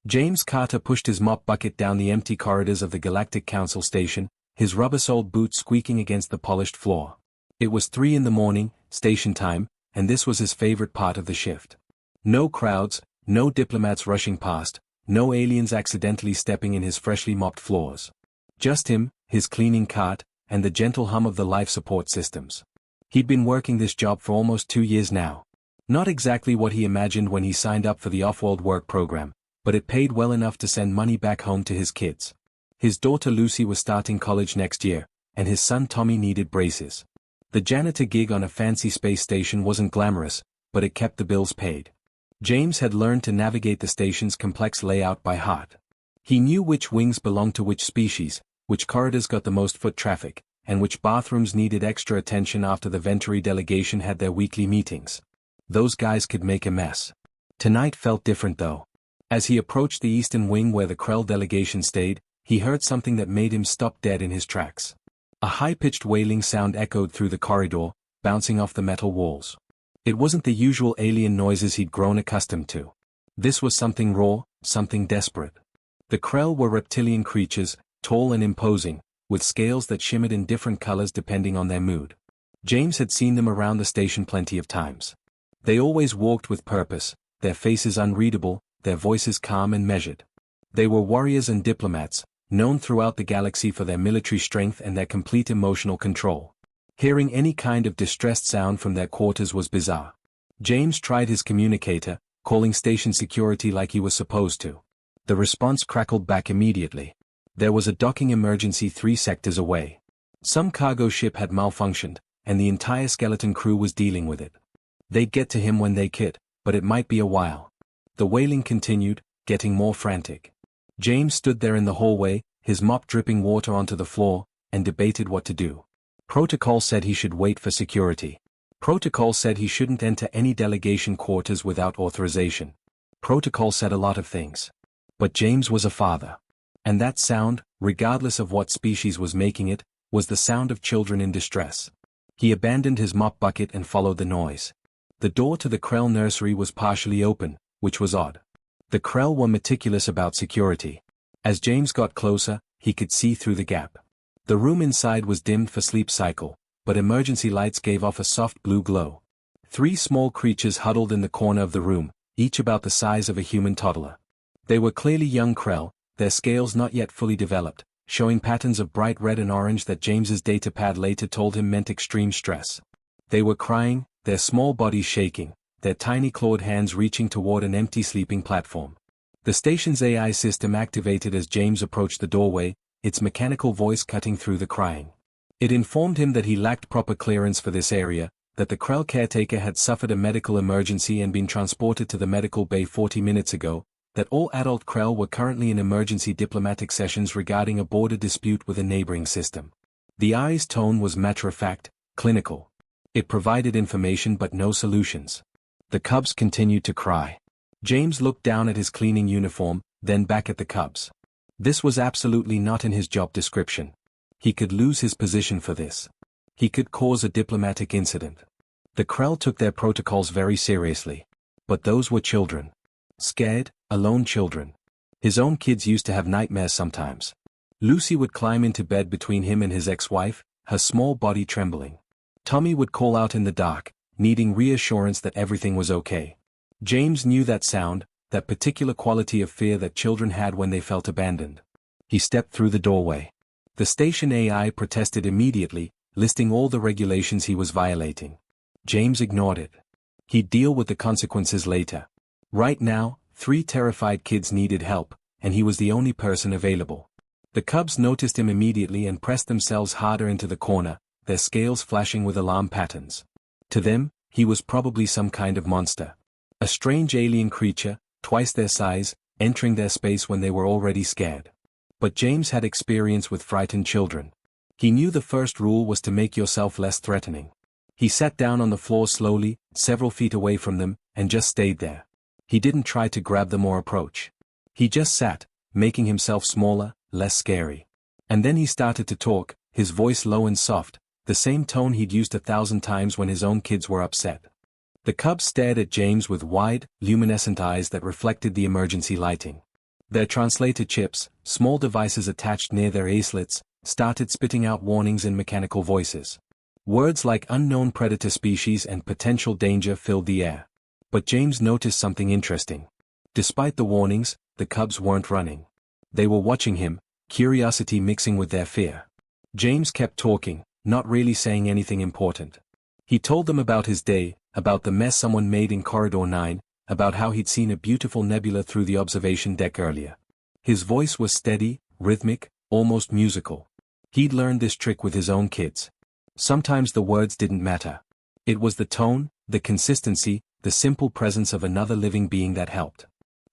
James Carter pushed his mop bucket down the empty corridors of the Galactic Council station, his rubber-soled boots squeaking against the polished floor. It was 3 in the morning, station time, and this was his favorite part of the shift. No crowds, no diplomats rushing past, no aliens accidentally stepping in his freshly mopped floors. Just him, his cleaning cart, and the gentle hum of the life support systems. He'd been working this job for almost 2 years now. Not exactly what he imagined when he signed up for the off-world work program, but it paid well enough to send money back home to his kids. His daughter Lucy was starting college next year, and his son Tommy needed braces. The janitor gig on a fancy space station wasn't glamorous, but it kept the bills paid. James had learned to navigate the station's complex layout by heart. He knew which wings belonged to which species, which corridors got the most foot traffic, and which bathrooms needed extra attention after the Venturi delegation had their weekly meetings. Those guys could make a mess. Tonight felt different though. As he approached the eastern wing where the Krell delegation stayed, he heard something that made him stop dead in his tracks. A high-pitched wailing sound echoed through the corridor, bouncing off the metal walls. It wasn't the usual alien noises he'd grown accustomed to. This was something raw, something desperate. The Krell were reptilian creatures, tall and imposing, with scales that shimmered in different colors depending on their mood. James had seen them around the station plenty of times. They always walked with purpose, their faces unreadable, their voices calm and measured. They were warriors and diplomats, known throughout the galaxy for their military strength and their complete emotional control. Hearing any kind of distressed sound from their quarters was bizarre. James tried his communicator, calling station security like he was supposed to. The response crackled back immediately. There was a docking emergency 3 sectors away. Some cargo ship had malfunctioned, and the entire skeleton crew was dealing with it. They'd get to him when they could, but it might be a while. The wailing continued, getting more frantic. James stood there in the hallway, his mop dripping water onto the floor, and debated what to do. Protocol said he should wait for security. Protocol said he shouldn't enter any delegation quarters without authorization. Protocol said a lot of things. But James was a father. And that sound, regardless of what species was making it, was the sound of children in distress. He abandoned his mop bucket and followed the noise. The door to the Krell nursery was partially open, which was odd. The Krell were meticulous about security. As James got closer, he could see through the gap. The room inside was dimmed for sleep cycle, but emergency lights gave off a soft blue glow. 3 small creatures huddled in the corner of the room, each about the size of a human toddler. They were clearly young Krell, their scales not yet fully developed, showing patterns of bright red and orange that James's datapad later told him meant extreme stress. They were crying, their small bodies shaking, their tiny clawed hands reaching toward an empty sleeping platform. The station's AI system activated as James approached the doorway, its mechanical voice cutting through the crying. It informed him that he lacked proper clearance for this area, that the Krell caretaker had suffered a medical emergency and been transported to the medical bay 40 minutes ago, that all adult Krell were currently in emergency diplomatic sessions regarding a border dispute with a neighboring system. The AI's tone was matter-of-fact, clinical. It provided information but no solutions. The cubs continued to cry. James looked down at his cleaning uniform, then back at the cubs. This was absolutely not in his job description. He could lose his position for this. He could cause a diplomatic incident. The Krell took their protocols very seriously. But those were children. Scared, alone children. His own kids used to have nightmares sometimes. Lucy would climb into bed between him and his ex-wife, her small body trembling. Tommy would call out in the dark, needing reassurance that everything was okay. James knew that sound, that particular quality of fear that children had when they felt abandoned. He stepped through the doorway. The station AI protested immediately, listing all the regulations he was violating. James ignored it. He'd deal with the consequences later. Right now, 3 terrified kids needed help, and he was the only person available. The cubs noticed him immediately and pressed themselves harder into the corner, their scales flashing with alarm patterns. To them, he was probably some kind of monster. A strange alien creature, twice their size, entering their space when they were already scared. But James had experience with frightened children. He knew the first rule was to make yourself less threatening. He sat down on the floor slowly, several feet away from them, and just stayed there. He didn't try to grab them or approach. He just sat, making himself smaller, less scary. And then he started to talk, his voice low and soft, the same tone he'd used 1,000 times when his own kids were upset. The cubs stared at James with wide, luminescent eyes that reflected the emergency lighting. Their translator chips, small devices attached near their acelets, started spitting out warnings in mechanical voices. Words like unknown predator species and potential danger filled the air. But James noticed something interesting. Despite the warnings, the cubs weren't running. They were watching him, curiosity mixing with their fear. James kept talking, not really saying anything important. He told them about his day, about the mess someone made in Corridor 9, about how he'd seen a beautiful nebula through the observation deck earlier. His voice was steady, rhythmic, almost musical. He'd learned this trick with his own kids. Sometimes the words didn't matter. It was the tone, the consistency, the simple presence of another living being that helped.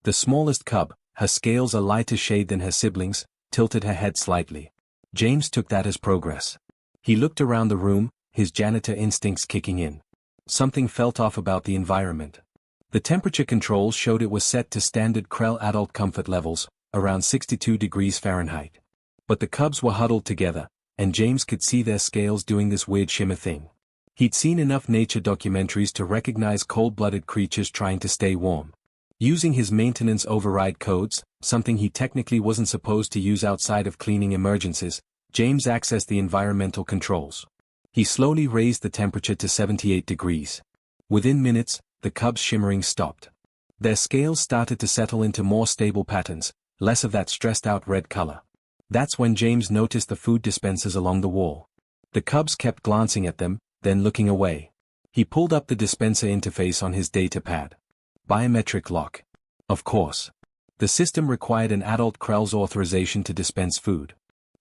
The smallest cub, her scales a lighter shade than her siblings, tilted her head slightly. James took that as progress. He looked around the room, his janitor instincts kicking in. Something felt off about the environment. The temperature controls showed it was set to standard Krell adult comfort levels, around 62 degrees Fahrenheit. But the cubs were huddled together, and James could see their scales doing this weird shimmer thing. He'd seen enough nature documentaries to recognize cold-blooded creatures trying to stay warm. Using his maintenance override codes, something he technically wasn't supposed to use outside of cleaning emergencies, James accessed the environmental controls. He slowly raised the temperature to 78 degrees. Within minutes, the cubs' shimmering stopped. Their scales started to settle into more stable patterns, less of that stressed-out red color. That's when James noticed the food dispensers along the wall. The cubs kept glancing at them, then looking away. He pulled up the dispenser interface on his data pad. Biometric lock. Of course. The system required an adult Krell's authorization to dispense food.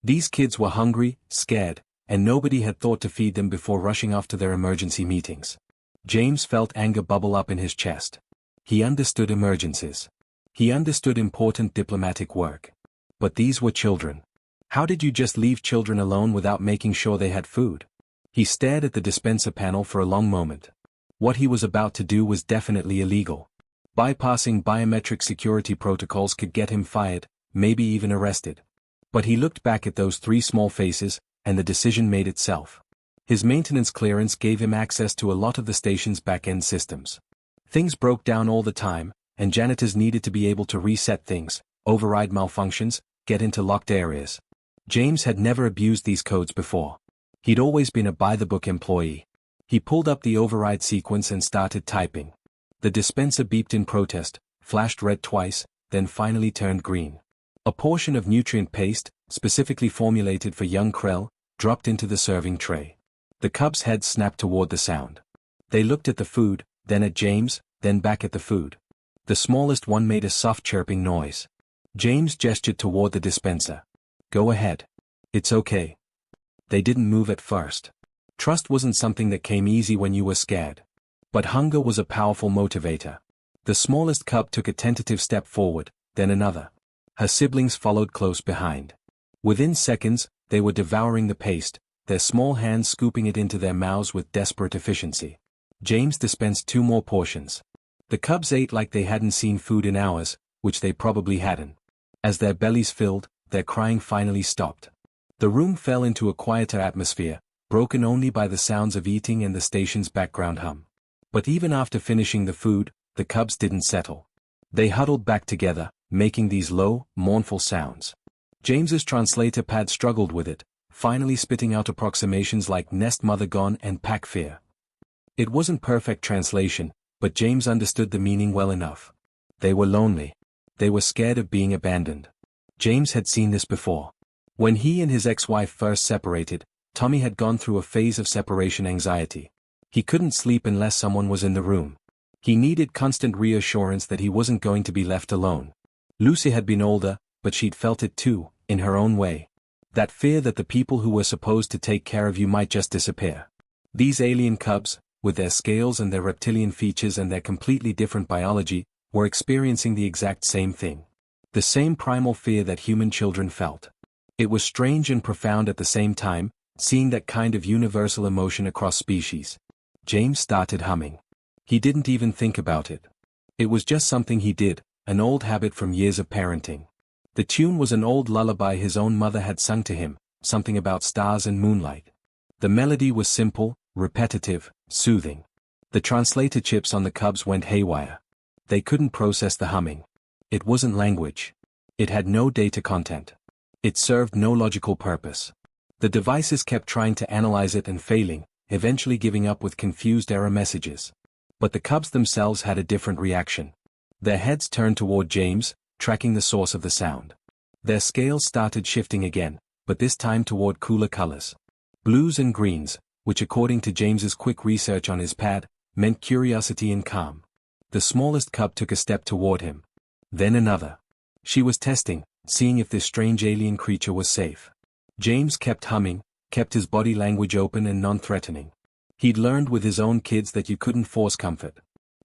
These kids were hungry, scared, and nobody had thought to feed them before rushing off to their emergency meetings. James felt anger bubble up in his chest. He understood emergencies. He understood important diplomatic work. But these were children. How did you just leave children alone without making sure they had food? He stared at the dispenser panel for a long moment. What he was about to do was definitely illegal. Bypassing biometric security protocols could get him fired, maybe even arrested. But he looked back at those three small faces, and the decision made itself. His maintenance clearance gave him access to a lot of the station's back-end systems. Things broke down all the time, and janitors needed to be able to reset things, override malfunctions, get into locked areas. James had never abused these codes before. He'd always been a by-the-book employee. He pulled up the override sequence and started typing. The dispenser beeped in protest, flashed red twice, then finally turned green. A portion of nutrient paste, specifically formulated for young Krell, dropped into the serving tray. The cubs' heads snapped toward the sound. They looked at the food, then at James, then back at the food. The smallest one made a soft chirping noise. James gestured toward the dispenser. Go ahead. It's okay. They didn't move at first. Trust wasn't something that came easy when you were scared. But hunger was a powerful motivator. The smallest cub took a tentative step forward, then another. Her siblings followed close behind. Within seconds, they were devouring the paste, their small hands scooping it into their mouths with desperate efficiency. James dispensed 2 more portions. The cubs ate like they hadn't seen food in hours, which they probably hadn't. As their bellies filled, their crying finally stopped. The room fell into a quieter atmosphere, broken only by the sounds of eating and the station's background hum. But even after finishing the food, the cubs didn't settle. They huddled back together, making these low, mournful sounds. James's translator pad struggled with it, finally spitting out approximations like nest mother gone and pack fear. It wasn't perfect translation, but James understood the meaning well enough. They were lonely. They were scared of being abandoned. James had seen this before. When he and his ex-wife first separated, Tommy had gone through a phase of separation anxiety. He couldn't sleep unless someone was in the room. He needed constant reassurance that he wasn't going to be left alone. Lucy had been older, but she'd felt it too, in her own way. That fear that the people who were supposed to take care of you might just disappear. These alien cubs, with their scales and their reptilian features and their completely different biology, were experiencing the exact same thing. The same primal fear that human children felt. It was strange and profound at the same time, seeing that kind of universal emotion across species. James started humming. He didn't even think about it. It was just something he did, an old habit from years of parenting. The tune was an old lullaby his own mother had sung to him, something about stars and moonlight. The melody was simple, repetitive, soothing. The translator chips on the cubs went haywire. They couldn't process the humming. It wasn't language. It had no data content. It served no logical purpose. The devices kept trying to analyze it and failing, eventually giving up with confused error messages. But the cubs themselves had a different reaction. Their heads turned toward James, tracking the source of the sound. Their scales started shifting again, but this time toward cooler colors. Blues and greens, which according to James's quick research on his pad, meant curiosity and calm. The smallest cub took a step toward him. Then another. She was testing, seeing if this strange alien creature was safe. James kept humming, kept his body language open and non-threatening. He'd learned with his own kids that you couldn't force comfort.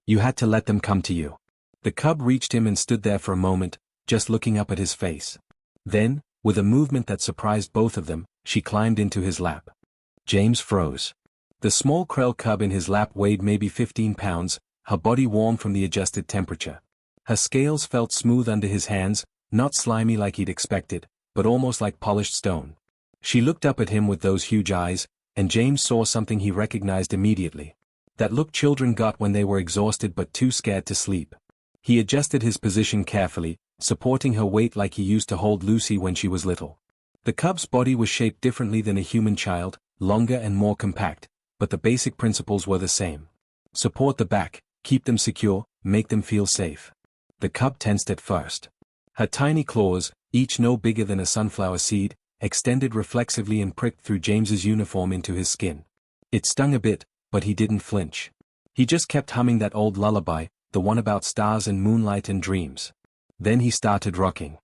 You had to let them come to you. The cub reached him and stood there for a moment, just looking up at his face. Then, with a movement that surprised both of them, she climbed into his lap. James froze. The small Krell cub in his lap weighed maybe 15 pounds, her body warm from the adjusted temperature. Her scales felt smooth under his hands, not slimy like he'd expected, but almost like polished stone. She looked up at him with those huge eyes, and James saw something he recognized immediately. That look children got when they were exhausted but too scared to sleep. He adjusted his position carefully, supporting her weight like he used to hold Lucy when she was little. The cub's body was shaped differently than a human child, longer and more compact, but the basic principles were the same. Support the back, keep them secure, make them feel safe. The cub tensed at first. Her tiny claws, each no bigger than a sunflower seed, extended reflexively and pricked through James's uniform into his skin. It stung a bit, but he didn't flinch. He just kept humming that old lullaby, the one about stars and moonlight and dreams. Then he started rocking.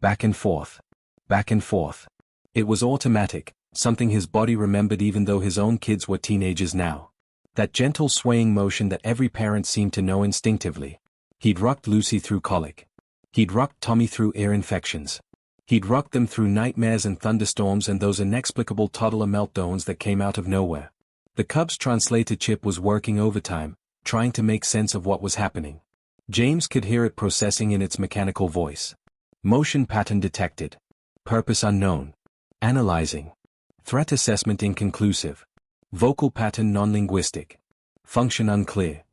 Back and forth. Back and forth. It was automatic, something his body remembered even though his own kids were teenagers now. That gentle swaying motion that every parent seemed to know instinctively. He'd rocked Lucy through colic. He'd rocked Tommy through ear infections. He'd rocked them through nightmares and thunderstorms and those inexplicable toddler meltdowns that came out of nowhere. The cub's translator chip was working overtime, trying to make sense of what was happening. James could hear it processing in its mechanical voice. Motion pattern detected. Purpose unknown. Analyzing. Threat assessment inconclusive. Vocal pattern non-linguistic. Function unclear.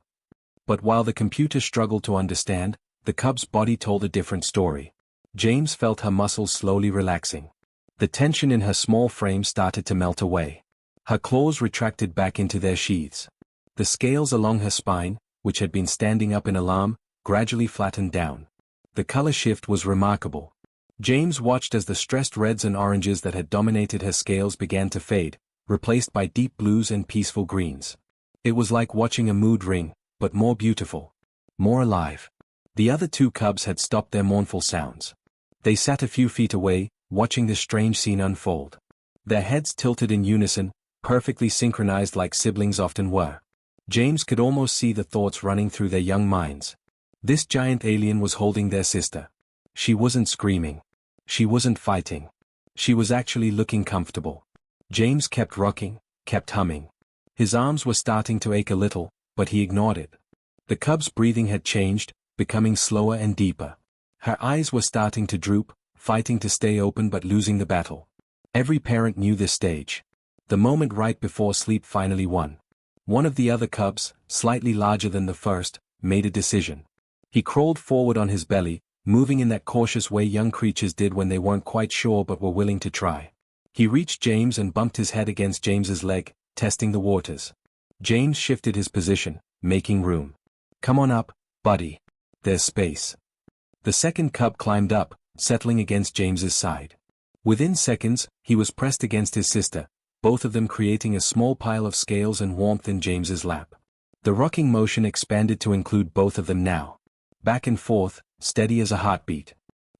But while the computer struggled to understand, the cub's body told a different story. James felt her muscles slowly relaxing. The tension in her small frame started to melt away. Her claws retracted back into their sheaths. The scales along her spine, which had been standing up in alarm, gradually flattened down. The color shift was remarkable. James watched as the stressed reds and oranges that had dominated her scales began to fade, replaced by deep blues and peaceful greens. It was like watching a mood ring, but more beautiful. More alive. The other two cubs had stopped their mournful sounds. They sat a few feet away, watching this strange scene unfold. Their heads tilted in unison, perfectly synchronized like siblings often were. James could almost see the thoughts running through their young minds. This giant alien was holding their sister. She wasn't screaming. She wasn't fighting. She was actually looking comfortable. James kept rocking, kept humming. His arms were starting to ache a little, but he ignored it. The cub's breathing had changed, becoming slower and deeper. Her eyes were starting to droop, fighting to stay open but losing the battle. Every parent knew this stage. The moment right before sleep finally won. One of the other cubs, slightly larger than the first, made a decision. He crawled forward on his belly, moving in that cautious way young creatures did when they weren't quite sure but were willing to try. He reached James and bumped his head against James's leg, testing the waters. James shifted his position, making room. Come on up, buddy. There's space. The second cub climbed up, settling against James's side. Within seconds, he was pressed against his sister, both of them creating a small pile of scales and warmth in James's lap. The rocking motion expanded to include both of them now. Back and forth, steady as a heartbeat.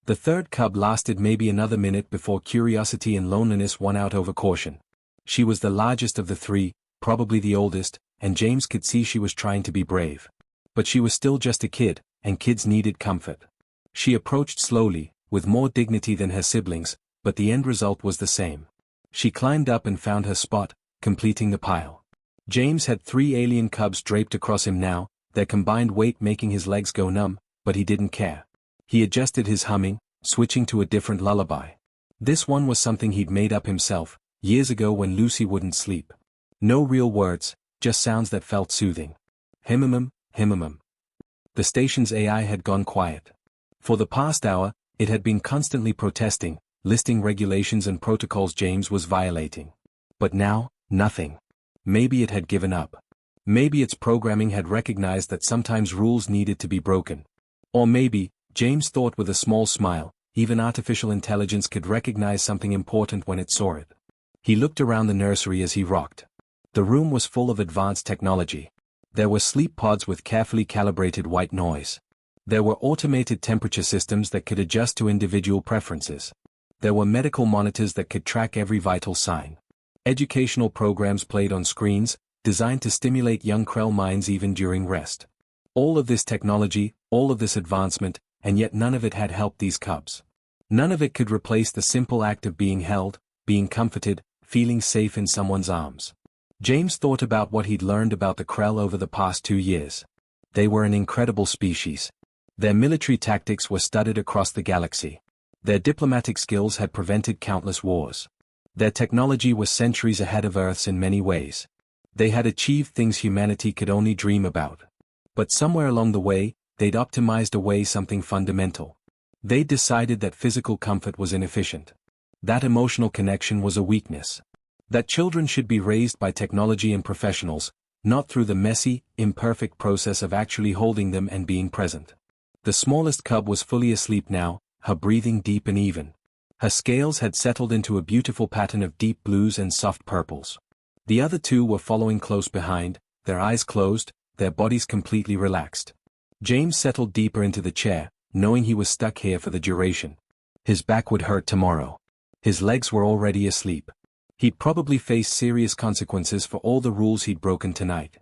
The third cub lasted maybe another minute before curiosity and loneliness won out over caution. She was the largest of the three, probably the oldest, and James could see she was trying to be brave. But she was still just a kid, and kids needed comfort. She approached slowly, with more dignity than her siblings, but the end result was the same. She climbed up and found her spot, completing the pile. James had 3 alien cubs draped across him now, their combined weight making his legs go numb, but he didn't care. He adjusted his humming, switching to a different lullaby. This one was something he'd made up himself, years ago when Lucy wouldn't sleep. No real words, just sounds that felt soothing. Himimum, himimum. The station's AI had gone quiet. For the past hour, It had been constantly protesting, listing regulations and protocols James was violating. But now, nothing. Maybe it had given up. Maybe its programming had recognized that sometimes rules needed to be broken. Or maybe, James thought with a small smile, even artificial intelligence could recognize something important when it saw it. He looked around the nursery as he rocked. The room was full of advanced technology. There were sleep pods with carefully calibrated white noise. There were automated temperature systems that could adjust to individual preferences. There were medical monitors that could track every vital sign. Educational programs played on screens, designed to stimulate young Krell minds even during rest. All of this technology, all of this advancement, and yet none of it had helped these cubs. None of it could replace the simple act of being held, being comforted, feeling safe in someone's arms. James thought about what he'd learned about the Krell over the past 2 years. They were an incredible species. Their military tactics were studied across the galaxy. Their diplomatic skills had prevented countless wars. Their technology was centuries ahead of Earth's in many ways. They had achieved things humanity could only dream about. But somewhere along the way, they'd optimized away something fundamental. They'd decided that physical comfort was inefficient. That emotional connection was a weakness. That children should be raised by technology and professionals, not through the messy, imperfect process of actually holding them and being present. The smallest cub was fully asleep now, her breathing deep and even. Her scales had settled into a beautiful pattern of deep blues and soft purples. The other two were following close behind, their eyes closed, their bodies completely relaxed. James settled deeper into the chair, knowing he was stuck here for the duration. His back would hurt tomorrow. His legs were already asleep. He'd probably face serious consequences for all the rules he'd broken tonight.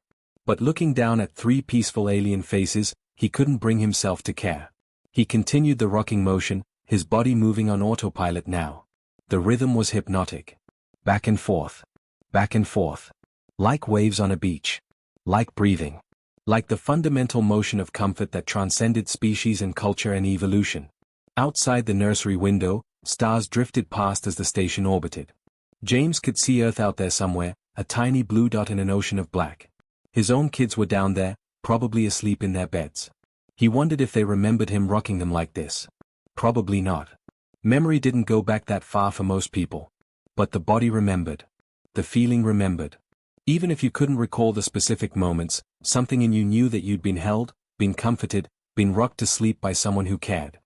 But looking down at 3 peaceful alien faces, he couldn't bring himself to care. He continued the rocking motion, his body moving on autopilot now. The rhythm was hypnotic. Back and forth. Back and forth. Like waves on a beach. Like breathing. Like the fundamental motion of comfort that transcended species and culture and evolution. Outside the nursery window, stars drifted past as the station orbited. James could see Earth out there somewhere, a tiny blue dot in an ocean of black. His own kids were down there, probably asleep in their beds. He wondered if they remembered him rocking them like this. Probably not. Memory didn't go back that far for most people. But the body remembered. The feeling remembered. Even if you couldn't recall the specific moments, something in you knew that you'd been held, been comforted, been rocked to sleep by someone who cared.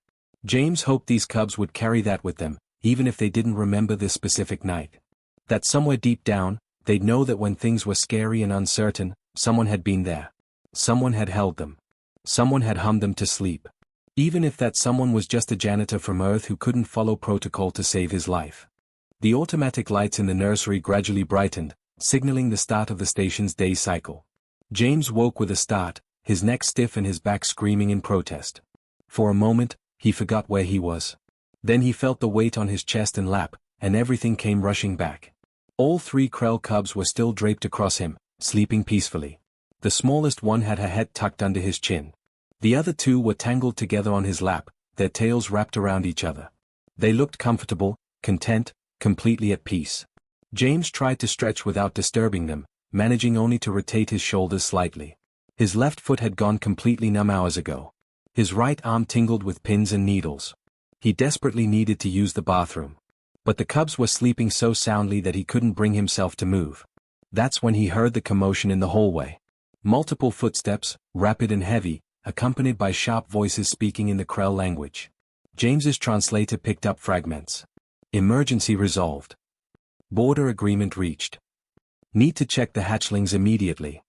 James hoped these cubs would carry that with them, even if they didn't remember this specific night. That somewhere deep down, they'd know that when things were scary and uncertain, someone had been there. Someone had held them. Someone had hummed them to sleep. Even if that someone was just a janitor from Earth who couldn't follow protocol to save his life. The automatic lights in the nursery gradually brightened, signaling the start of the station's day cycle. James woke with a start, his neck stiff and his back screaming in protest. For a moment, he forgot where he was. Then he felt the weight on his chest and lap, and everything came rushing back. All 3 Krell cubs were still draped across him, sleeping peacefully. The smallest one had her head tucked under his chin. The other 2 were tangled together on his lap, their tails wrapped around each other. They looked comfortable, content, completely at peace. James tried to stretch without disturbing them, managing only to rotate his shoulders slightly. His left foot had gone completely numb hours ago. His right arm tingled with pins and needles. He desperately needed to use the bathroom. But the cubs were sleeping so soundly that he couldn't bring himself to move. That's when he heard the commotion in the hallway. Multiple footsteps, rapid and heavy, accompanied by sharp voices speaking in the Krell language. James's translator picked up fragments. Emergency resolved. Border agreement reached. Need to check the hatchlings immediately.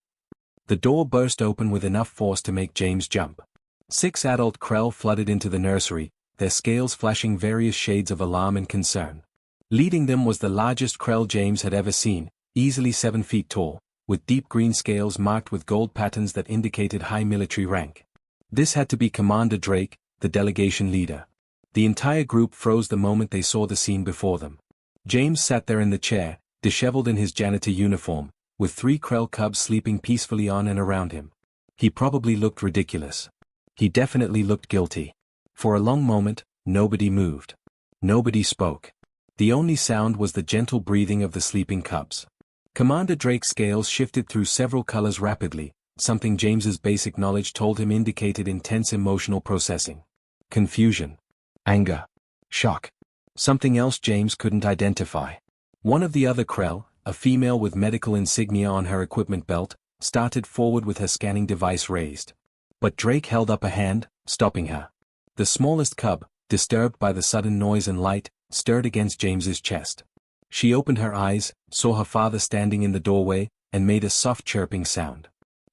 The door burst open with enough force to make James jump. 6 adult Krell flooded into the nursery, their scales flashing various shades of alarm and concern. Leading them was the largest Krell James had ever seen, easily 7 feet tall, with deep green scales marked with gold patterns that indicated high military rank. This had to be Commander Drake, the delegation leader. The entire group froze the moment they saw the scene before them. James sat there in the chair, disheveled in his janitor uniform, with 3 Krell cubs sleeping peacefully on and around him. He probably looked ridiculous. He definitely looked guilty. For a long moment, nobody moved. Nobody spoke. The only sound was the gentle breathing of the sleeping cubs. Commander Drake's scales shifted through several colors rapidly, something James's basic knowledge told him indicated intense emotional processing. Confusion. Anger. Shock. Something else James couldn't identify. One of the other Krell, a female with medical insignia on her equipment belt, started forward with her scanning device raised. But Drake held up a hand, stopping her. The smallest cub, disturbed by the sudden noise and light, stirred against James's chest. She opened her eyes, saw her father standing in the doorway, and made a soft chirping sound.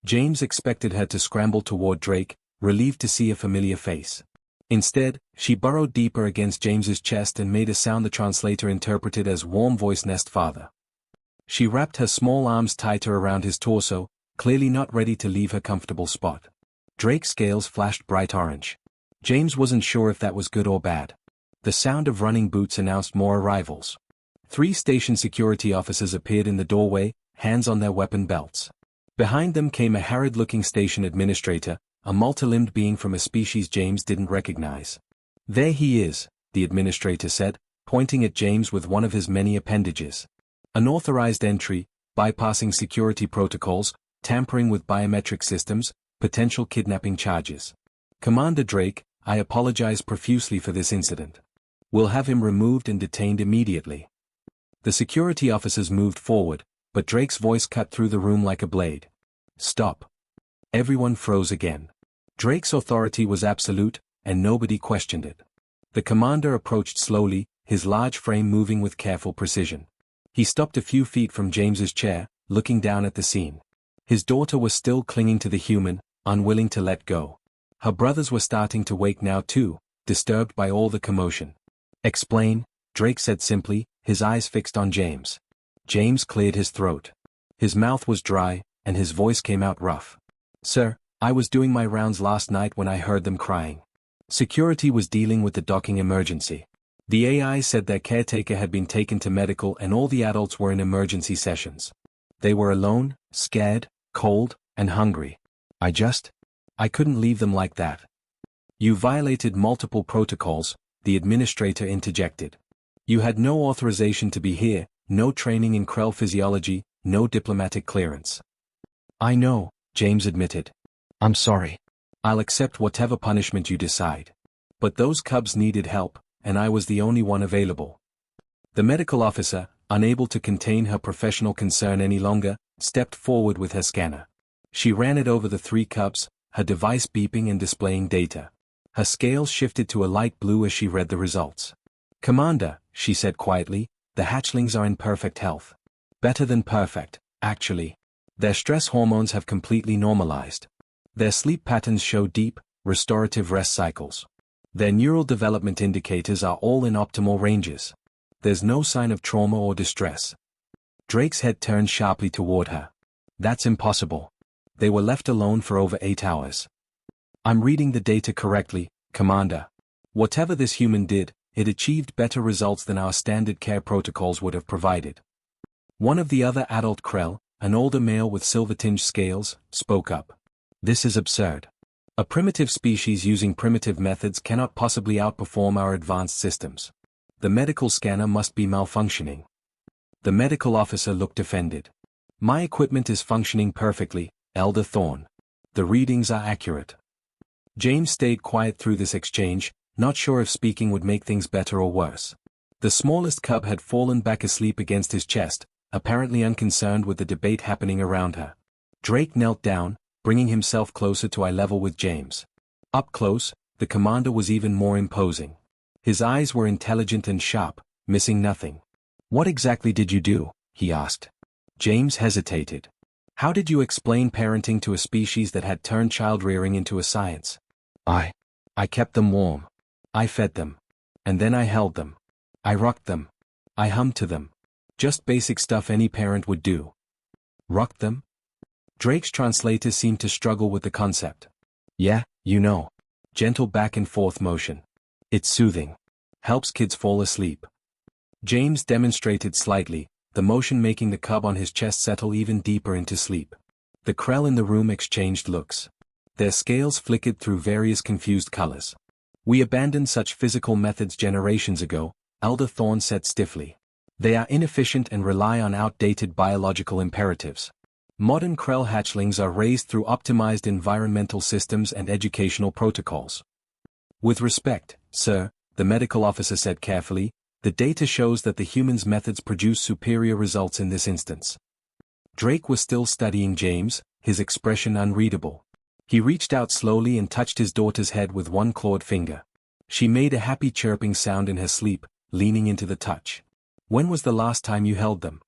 James expected her to scramble toward Drake, relieved to see a familiar face. Instead, she burrowed deeper against James's chest and made a sound the translator interpreted as warm-voiced nest father. She wrapped her small arms tighter around his torso, clearly not ready to leave her comfortable spot. Drake's scales flashed bright orange. James wasn't sure if that was good or bad. The sound of running boots announced more arrivals. 3 station security officers appeared in the doorway, hands on their weapon belts. Behind them came a harried-looking station administrator, a multi-limbed being from a species James didn't recognize. "There he is," the administrator said, pointing at James with one of his many appendages. "Unauthorized entry, bypassing security protocols, tampering with biometric systems, potential kidnapping charges. Commander Drake, I apologize profusely for this incident. We'll have him removed and detained immediately." The security officers moved forward, but Drake's voice cut through the room like a blade. "Stop." Everyone froze again. Drake's authority was absolute, and nobody questioned it. The commander approached slowly, his large frame moving with careful precision. He stopped a few feet from James's chair, looking down at the scene. His daughter was still clinging to the human, unwilling to let go. Her brothers were starting to wake now too, disturbed by all the commotion. "Explain," Drake said simply, his eyes fixed on James. James cleared his throat. His mouth was dry, and his voice came out rough. "Sir, I was doing my rounds last night when I heard them crying. Security was dealing with the docking emergency. The AI said their caretaker had been taken to medical and all the adults were in emergency sessions. They were alone, scared, cold, and hungry. I couldn't leave them like that." "You violated multiple protocols," the administrator interjected. "You had no authorization to be here, no training in Krell physiology, no diplomatic clearance." "I know," James admitted. "I'm sorry. I'll accept whatever punishment you decide. But those cubs needed help, and I was the only one available." The medical officer, unable to contain her professional concern any longer, stepped forward with her scanner. She ran it over the 3 cubs, her device beeping and displaying data. Her scales shifted to a light blue as she read the results. "Commander," she said quietly, "the hatchlings are in perfect health. Better than perfect, actually. Their stress hormones have completely normalized. Their sleep patterns show deep, restorative rest cycles. Their neural development indicators are all in optimal ranges. There's no sign of trauma or distress." Drake's head turned sharply toward her. "That's impossible. They were left alone for over 8 hours. I'm reading the data correctly, Commander. Whatever this human did, it achieved better results than our standard care protocols would have provided." One of the other adult Krell, an older male with silver-tinged scales, spoke up. "This is absurd. A primitive species using primitive methods cannot possibly outperform our advanced systems. The medical scanner must be malfunctioning." The medical officer looked offended. "My equipment is functioning perfectly, Elder Thorne. The readings are accurate." James stayed quiet through this exchange, not sure if speaking would make things better or worse. The smallest cub had fallen back asleep against his chest, apparently unconcerned with the debate happening around her. Drake knelt down, bringing himself closer to eye level with James. Up close, the commander was even more imposing. His eyes were intelligent and sharp, missing nothing. "What exactly did you do?" he asked. James hesitated. "How did you explain parenting to a species that had turned child-rearing into a science?" I kept them warm. I fed them. And then I held them. I rocked them. I hummed to them. Just basic stuff any parent would do." "Rocked them?" Drake's translator seemed to struggle with the concept. "Yeah, you know. Gentle back and forth motion. It's soothing. Helps kids fall asleep." James demonstrated slightly, the motion making the cub on his chest settle even deeper into sleep. The Krell in the room exchanged looks. Their scales flickered through various confused colors. "We abandoned such physical methods generations ago," Elder Thorne said stiffly. "They are inefficient and rely on outdated biological imperatives. Modern Krell hatchlings are raised through optimized environmental systems and educational protocols." "With respect, sir, the medical officer said carefully. The data shows that the humans' methods produce superior results in this instance. Drake was still studying James, his expression unreadable. He reached out slowly and touched his daughter's head with one clawed finger. She made a happy chirping sound in her sleep, leaning into the touch. "When was the last time you held them?"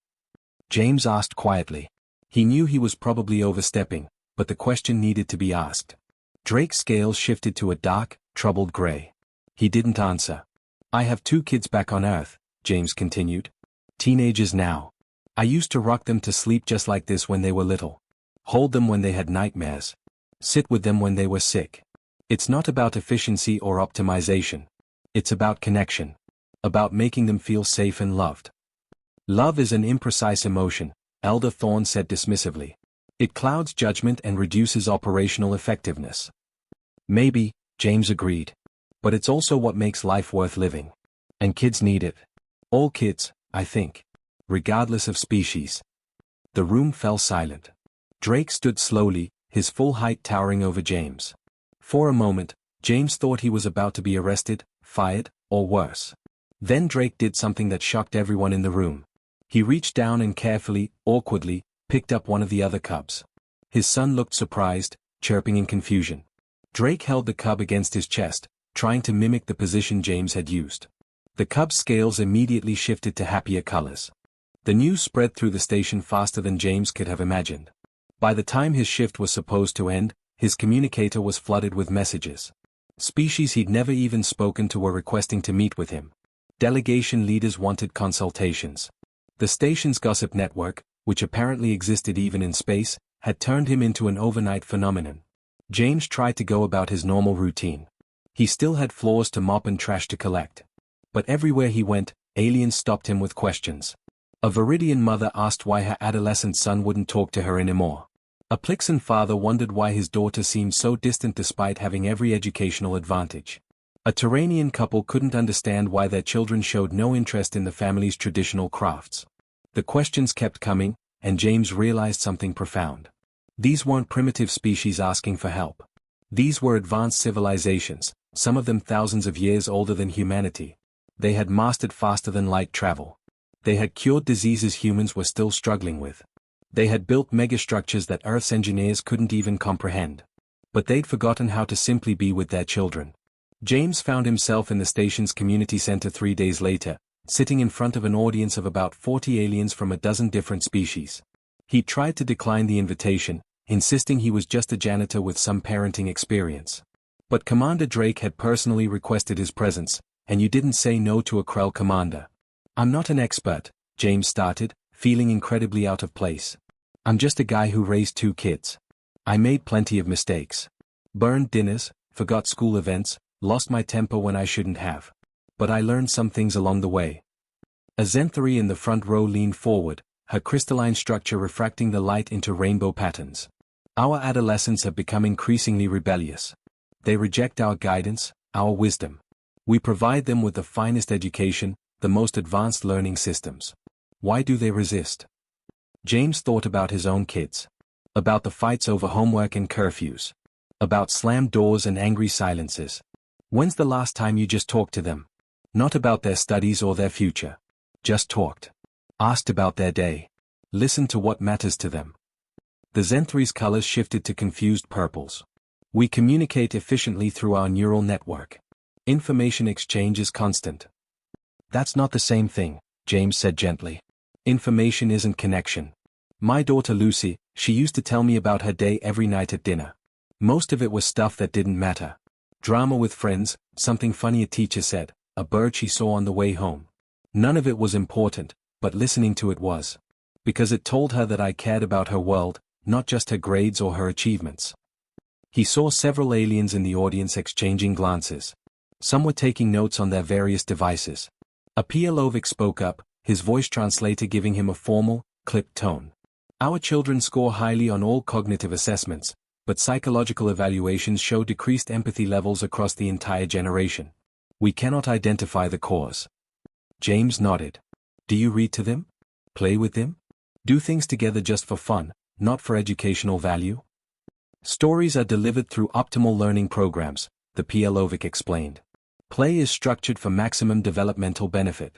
James asked quietly. He knew he was probably overstepping, but the question needed to be asked. Drake's scales shifted to a dark, troubled gray. He didn't answer. "I have 2 kids back on Earth," James continued. "Teenagers now. I used to rock them to sleep just like this when they were little. Hold them when they had nightmares. Sit with them when they were sick. It's not about efficiency or optimization. It's about connection. About making them feel safe and loved." "Love is an imprecise emotion," Elder Thorne said dismissively. "It clouds judgment and reduces operational effectiveness." "Maybe," James agreed. "But it's also what makes life worth living. And kids need it. All kids, I think. Regardless of species." The room fell silent. Drake stood slowly, his full height towering over James. For a moment, James thought he was about to be arrested, fired, or worse. Then Drake did something that shocked everyone in the room. He reached down and carefully, awkwardly, picked up one of the other cubs. His son looked surprised, chirping in confusion. Drake held the cub against his chest, trying to mimic the position James had used. The cub's scales immediately shifted to happier colors. The news spread through the station faster than James could have imagined. By the time his shift was supposed to end, his communicator was flooded with messages. Species he'd never even spoken to were requesting to meet with him. Delegation leaders wanted consultations. The station's gossip network, which apparently existed even in space, had turned him into an overnight phenomenon. James tried to go about his normal routine. He still had floors to mop and trash to collect. But everywhere he went, aliens stopped him with questions. A Viridian mother asked why her adolescent son wouldn't talk to her anymore. A Plixan father wondered why his daughter seemed so distant despite having every educational advantage. A Terranian couple couldn't understand why their children showed no interest in the family's traditional crafts. The questions kept coming, and James realized something profound. These weren't primitive species asking for help. These were advanced civilizations, some of them thousands of years older than humanity. They had mastered faster than light travel. They had cured diseases humans were still struggling with. They had built megastructures that Earth's engineers couldn't even comprehend. But they'd forgotten how to simply be with their children. James found himself in the station's community center 3 days later, sitting in front of an audience of about 40 aliens from a dozen different species. He tried to decline the invitation, insisting he was just a janitor with some parenting experience. But Commander Drake had personally requested his presence, and you didn't say no to a Krell commander. "I'm not an expert," James started, feeling incredibly out of place. "I'm just a guy who raised 2 kids. I made plenty of mistakes. Burned dinners, forgot school events, lost my temper when I shouldn't have. But I learned some things along the way." A Zenthari in the front row leaned forward, her crystalline structure refracting the light into rainbow patterns. "Our adolescents have become increasingly rebellious. They reject our guidance, our wisdom. We provide them with the finest education, the most advanced learning systems. Why do they resist?" James thought about his own kids. About the fights over homework and curfews. About slammed doors and angry silences. When's the last time you just talked to them? Not about their studies or their future. Just talked. Asked about their day. Listened to what matters to them. The Zenthari's colors shifted to confused purples. "We communicate efficiently through our neural network. Information exchange is constant." "That's not the same thing," James said gently. "Information isn't connection. My daughter Lucy, she used to tell me about her day every night at dinner. Most of it was stuff that didn't matter. Drama with friends, something funny a teacher said, a bird she saw on the way home. None of it was important, but listening to it was. Because it told her that I cared about her world, not just her grades or her achievements." He saw several aliens in the audience exchanging glances. Some were taking notes on their various devices. A Pialovic spoke up, his voice translator giving him a formal, clipped tone. "Our children score highly on all cognitive assessments, but psychological evaluations show decreased empathy levels across the entire generation. We cannot identify the cause." James nodded. "Do you read to them? Play with them? Do things together just for fun, not for educational value?" "Stories are delivered through optimal learning programs," the Pialovic explained. Play is structured for maximum developmental benefit.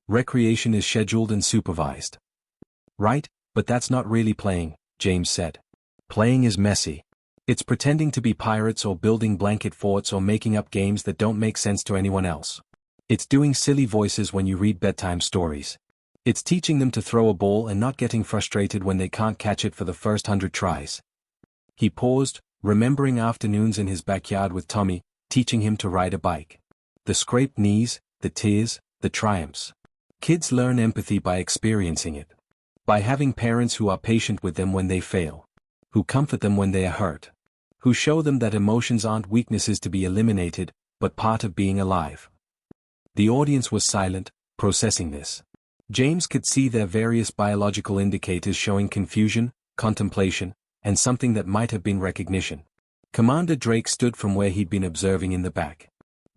Recreation is scheduled and supervised. Right, but that's not really playing, James said. Playing is messy. It's pretending to be pirates or building blanket forts or making up games that don't make sense to anyone else. It's doing silly voices when you read bedtime stories. It's teaching them to throw a ball and not getting frustrated when they can't catch it for the first 100 tries. He paused, remembering afternoons in his backyard with Tommy, teaching him to ride a bike. The scraped knees, the tears, the triumphs. Kids learn empathy by experiencing it. By having parents who are patient with them when they fail. Who comfort them when they are hurt. Who show them that emotions aren't weaknesses to be eliminated, but part of being alive. The audience was silent, processing this. James could see their various biological indicators showing confusion, contemplation, and something that might have been recognition. Commander Drake stood from where he'd been observing in the back.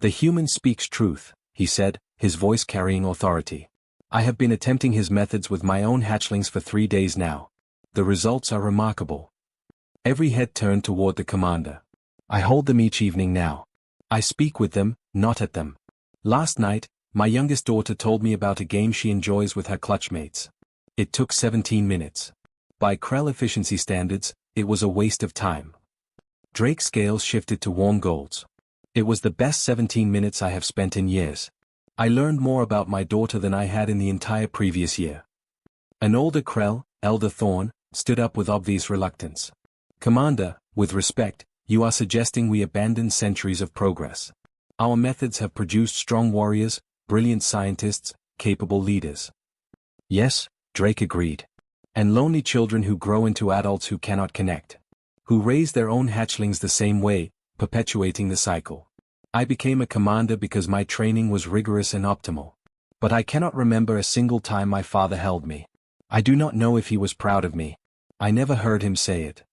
"The human speaks truth," he said, his voice carrying authority. "I have been attempting his methods with my own hatchlings for 3 days now. The results are remarkable." Every head turned toward the commander. "I hold them each evening now. I speak with them, not at them. Last night, my youngest daughter told me about a game she enjoys with her clutchmates. It took 17 minutes. By Krell efficiency standards, it was a waste of time." Drake's scales shifted to warm golds. "It was the best 17 minutes I have spent in years. I learned more about my daughter than I had in the entire previous year." An older Krell, Elder Thorn, stood up with obvious reluctance. "Commander, with respect, you are suggesting we abandon centuries of progress. Our methods have produced strong warriors, brilliant scientists, capable leaders." "Yes," Drake agreed. "And lonely children who grow into adults who cannot connect. Who raise their own hatchlings the same way, perpetuating the cycle. I became a commander because my training was rigorous and optimal. But I cannot remember a single time my father held me. I do not know if he was proud of me. I never heard him say it."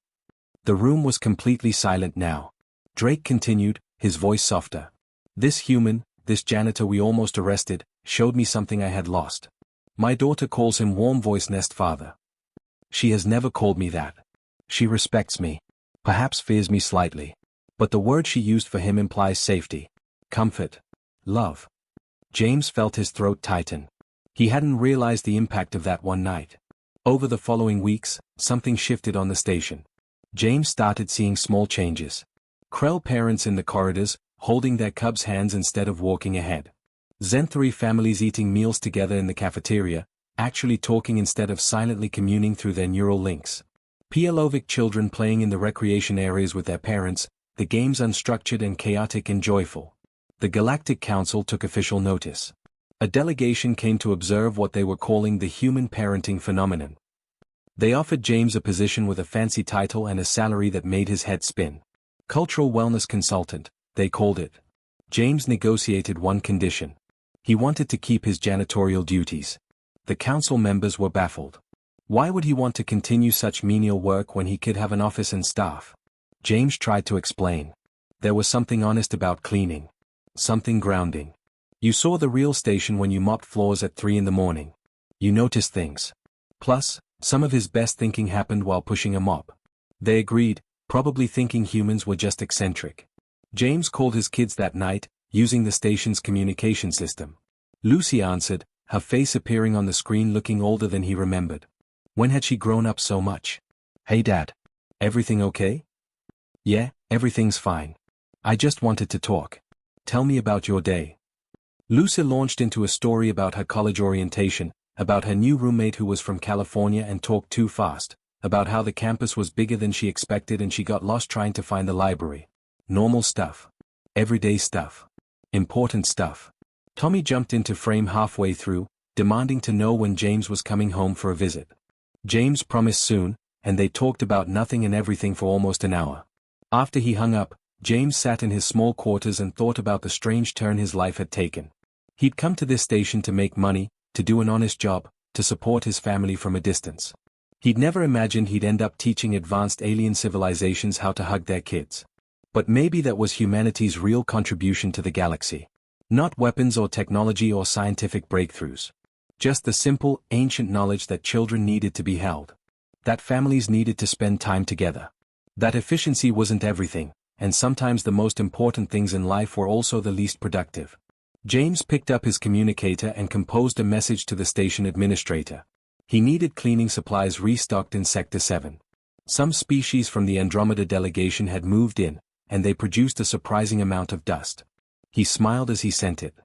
The room was completely silent now. Drake continued, his voice softer. "This human, this janitor we almost arrested, showed me something I had lost. My daughter calls him warm voice nest father. She has never called me that. She respects me. Perhaps fears me slightly. But the word she used for him implies safety. Comfort. Love." James felt his throat tighten. He hadn't realized the impact of that one night. Over the following weeks, something shifted on the station. James started seeing small changes. Krell parents in the corridors, holding their cubs' hands instead of walking ahead. Zenthari families eating meals together in the cafeteria, actually talking instead of silently communing through their neural links. Pialovic children playing in the recreation areas with their parents, the games unstructured and chaotic and joyful. The Galactic Council took official notice. A delegation came to observe what they were calling the human parenting phenomenon. They offered James a position with a fancy title and a salary that made his head spin. Cultural wellness consultant, they called it. James negotiated one condition. He wanted to keep his janitorial duties. The council members were baffled. Why would he want to continue such menial work when he could have an office and staff? James tried to explain. There was something honest about cleaning. Something grounding. You saw the real station when you mopped floors at 3 in the morning. You noticed things. Plus, some of his best thinking happened while pushing a mop. They agreed, probably thinking humans were just eccentric. James called his kids that night, using the station's communication system. Lucy answered, her face appearing on the screen looking older than he remembered. When had she grown up so much? "Hey Dad. Everything okay?" "Yeah, everything's fine. I just wanted to talk. Tell me about your day." Lucy launched into a story about her college orientation, about her new roommate who was from California and talked too fast, about how the campus was bigger than she expected and she got lost trying to find the library. Normal stuff. Everyday stuff. Important stuff. Tommy jumped into frame halfway through, demanding to know when James was coming home for a visit. James promised soon, and they talked about nothing and everything for almost an hour. After he hung up, James sat in his small quarters and thought about the strange turn his life had taken. He'd come to this station to make money, to do an honest job, to support his family from a distance. He'd never imagined he'd end up teaching advanced alien civilizations how to hug their kids. But maybe that was humanity's real contribution to the galaxy. Not weapons or technology or scientific breakthroughs. Just the simple, ancient knowledge that children needed to be held. That families needed to spend time together. That efficiency wasn't everything, and sometimes the most important things in life were also the least productive. James picked up his communicator and composed a message to the station administrator. He needed cleaning supplies restocked in Sector 7. Some species from the Andromeda delegation had moved in, and they produced a surprising amount of dust. He smiled as he sent it.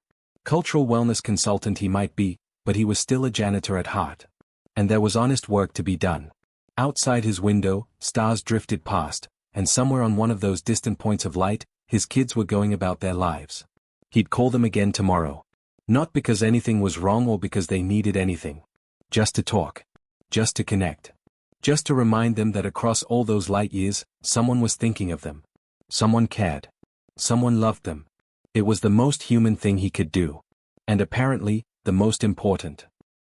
Cultural wellness consultant he might be, but he was still a janitor at heart. And there was honest work to be done. Outside his window, stars drifted past, and somewhere on one of those distant points of light, his kids were going about their lives. He'd call them again tomorrow. Not because anything was wrong or because they needed anything. Just to talk. Just to connect. Just to remind them that across all those light years, someone was thinking of them. Someone cared. Someone loved them. It was the most human thing he could do. And apparently, the most important.